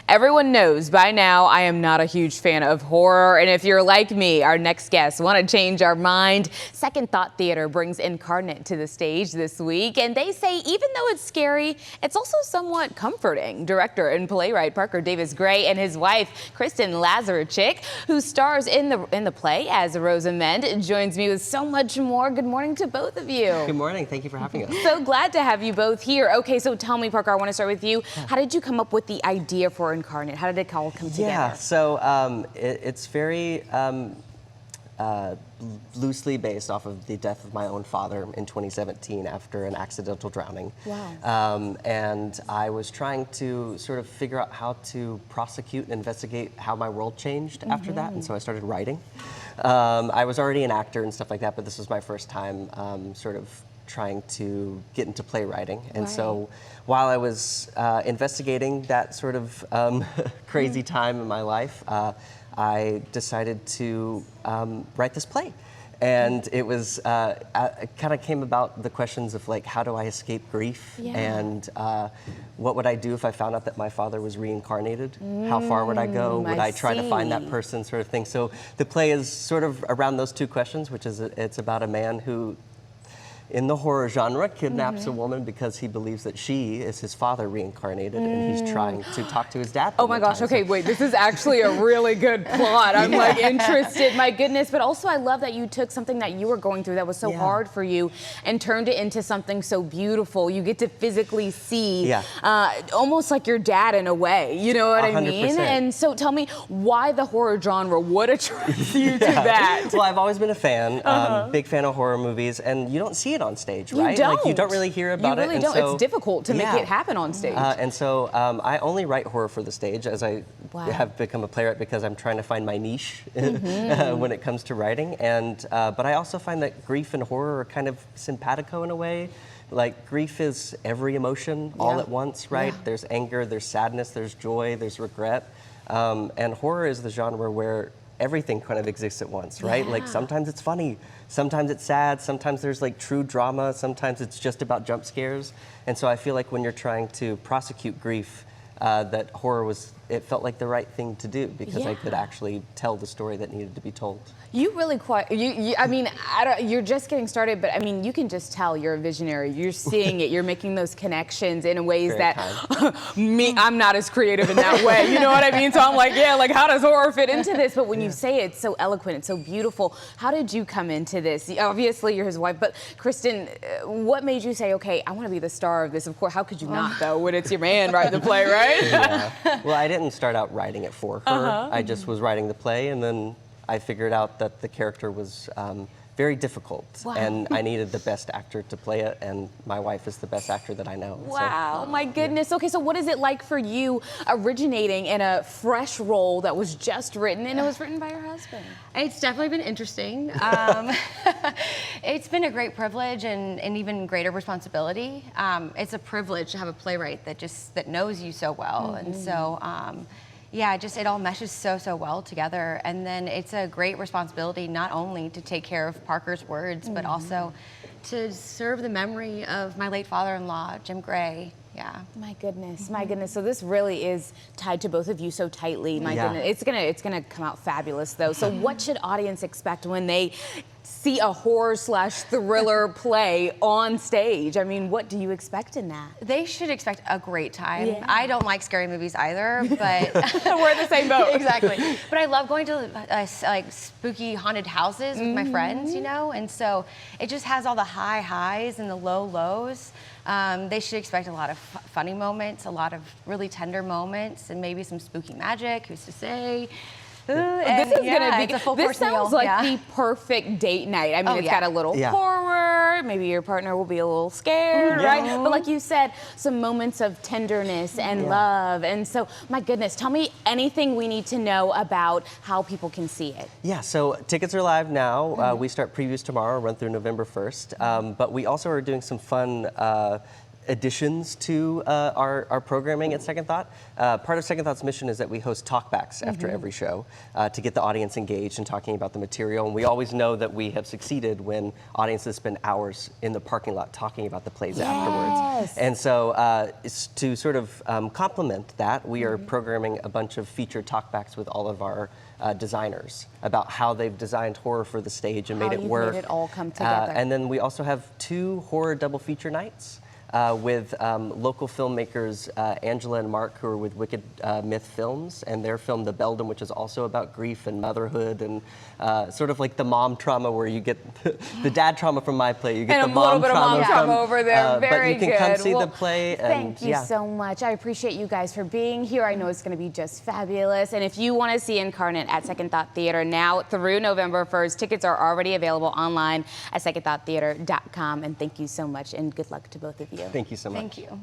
Everyone knows by now I am not a huge fan of horror, and if you're like me, our next guests want to change our mind. Second Thought Theater brings Incarnate to the stage this week, and they say even though it's scary, it's also somewhat comforting. Director and playwright Parker Davis Gray and his wife Kristen Lazarchick, who stars in the play as Rosamund, joins me with so much more. Good morning to both of you. Good morning. Thank you for having us. So glad to have you both here. Okay, so tell me, Parker, I want to start with you. How did you come up with the idea for Incarnate? How did it all come together? Yeah, so it's very loosely based off of the death of my own father in 2017 after an accidental drowning. Wow. And I was trying to sort of figure out how to prosecute and investigate how my world changed after that, and so I started writing. I was already an actor and stuff like that, but this was my first time sort of trying to get into playwriting. And so while I was investigating that sort of crazy time in my life, I decided to write this play. And it was, it kind of came about the questions of like, how do I escape grief? And what would I do if I found out that my father was reincarnated? How far would I go? Would I try to find that person, sort of thing? So the play is sort of around those two questions, which is it's about a man who, in the horror genre, kidnaps a woman because he believes that she is his father reincarnated, and he's trying to talk to his dad. Oh my gosh, okay, wait, this is actually a really good plot. I'm like interested, my goodness. But also I love that you took something that you were going through that was so hard for you and turned it into something so beautiful. You get to physically see almost like your dad in a way, you know what I mean? 100%. And so tell me, why the horror genre? What attracts you to that? Well, I've always been a fan, big fan of horror movies, and you don't see it on stage, right? Don't. Like, you don't really hear about it. You really don't. So, it's difficult to make it happen on stage. And so I only write horror for the stage, as I have become a playwright, because I'm trying to find my niche when it comes to writing. And but I also find that grief and horror are kind of simpatico in a way. Like, grief is every emotion all at once, right? There's anger, there's sadness, there's joy, there's regret. And horror is the genre where everything kind of exists at once, right? Like, sometimes it's funny, sometimes it's sad, sometimes there's like true drama, sometimes it's just about jump scares. And so I feel like when you're trying to prosecute grief, that horror it felt like the right thing to do, because I could actually tell the story that needed to be told. You really I mean, you're just getting started, but I mean, you can just tell you're a visionary. You're seeing it. You're making those connections in ways that I'm not as creative in that way. You know what I mean? So I'm like, like, how does horror fit into this? But when you say it, it's so eloquent, it's so beautiful. How did you come into this? Obviously, you're his wife, but Kristen, what made you say, okay, I want to be the star of this? Of course, how could you not, though, when it's your man writing the play, right? Well, I didn't start out writing it for her. I just was writing the play, and then I figured out that the character was very difficult, and I needed the best actor to play it, and my wife is the best actor that I know. Wow, my goodness. Okay, so what is it like for you originating in a fresh role that was just written, and it was written by your husband? It's definitely been interesting. It's been a great privilege and even greater responsibility. It's a privilege to have a playwright that knows you so well, and so it all meshes so well together. And then it's a great responsibility not only to take care of Parker's words, but also to serve the memory of my late father-in-law, Jim Gray. Yeah. My goodness, my goodness. So this really is tied to both of you so tightly. My goodness, it's gonna come out fabulous though. So what should audience expect when they see a horror/thriller play on stage? I mean, what do you expect in that? They should expect a great time. I don't like scary movies either, but we're in the same boat. Exactly. But I love going to like spooky haunted houses with my friends, you know, and so it just has all the high highs and the low lows. They should expect a lot of funny moments, a lot of really tender moments, and maybe some spooky magic. Who's to say? This is gonna be. It's a full this sounds meal. like the perfect date night. I mean, it's got a little horror. Maybe your partner will be a little scared, right? But like you said, some moments of tenderness and love. And so, my goodness, tell me anything we need to know about how people can see it. Yeah. So tickets are live now. We start previews tomorrow, run through November 1st. But we also are doing some fun additions to our programming at Second Thought. Part of Second Thought's mission is that we host talkbacks after every show to get the audience engaged and talking about the material. And we always know that we have succeeded when audiences spend hours in the parking lot talking about the plays afterwards. And so to sort of complement that, we are programming a bunch of featured talkbacks with all of our designers about how they've designed horror for the stage and made it work. Made it all come together. And then we also have 2 horror double feature nights with local filmmakers, Angela and Mark, who are with Wicked Myth Films, and their film The Beldam, which is also about grief and motherhood and sort of like the mom trauma where you get the dad trauma from my play, you get and the mom trauma. And a little bit of mom trauma over there. Very good. But you can come see the play. Thank you so much. I appreciate you guys for being here. I know it's going to be just fabulous. And if you want to see Incarnate at Second Thought Theater now through November 1st, tickets are already available online at secondthoughttheater.com. And thank you so much, and good luck to both of you. Thank you so much. Thank you.